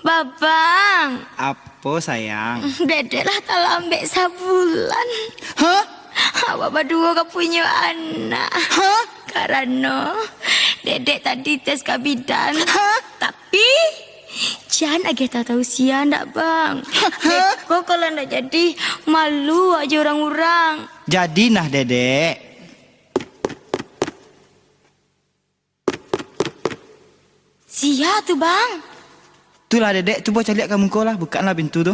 Babang, Apa sayang? dedek lah tak lambek sabulan. Hah? Awak berdua kau punya anak. Hah? Karena dedek tadi tes kabidan. Hah? Tapi jangan agak tak tahu sian tak bang. Deko kalau nak jadi malu aja orang-orang. Jadi nah dedek. Sia tu bang. Itulah dedek, cuba cari lihat kamu kau lah. Bukalah pintu tu.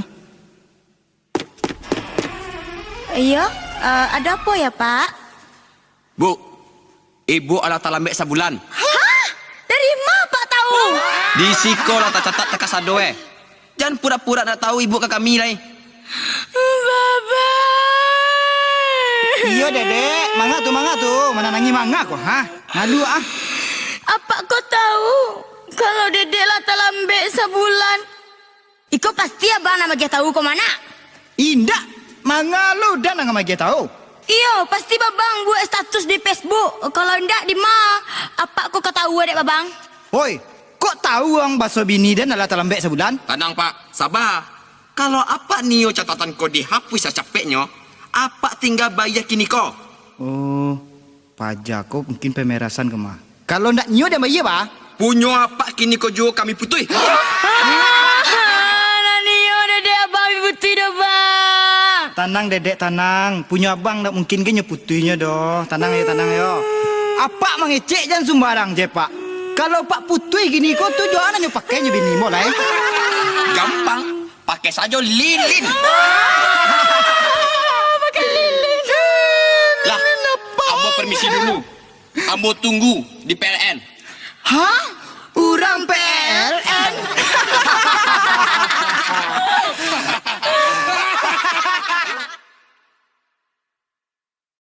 Iya, ada apa ya pak? Bu, ibu adalah tak lambek sabulan. Hah? Dari mana pak tahu? Di sekolah tak catat tak kasado Jangan pura-pura nak tahu ibu ke kami lah. Baba. Iya dedek, mangga tu. Mana nangi mangga kau, ha? Ngadu ah. Apa kau tahu? Kalau dedek lah tak lambek sebulan. Iko pasti abang nama dia tahu kau mana? Indah, mangga lu dan nang magi tahu. Iyo, pasti babang buat status di Facebook. Kalau ndak di ma, apa kau ketahui dek babang? Hoi, kok tahu ang baso bini dan adalah terlambek sebulan? Tenang pak, sabar. Kalau apa nio catatan kau dihapus capeknya, apa tinggal bayar kini kau? Oh, pajak kau mungkin pemerasan kemah. Kalau ndak nyu dia bayar bah? Punya apa kini kau jual kami putui? Nio dedek abang putih dah bang. Tanang dedek tanang, punya abang ndak mungkin ke nyeputinya doh. Tanang yo. Apa mengecek jangan sembarang je pak. Kalau pak putui gini kau tu jangan nyu pakai nyu bini mo lah. Gampang, pakai saja lilin. Pakai lilin. Lah, ambo permisi dulu. Ambo tunggu di PLN. Hah?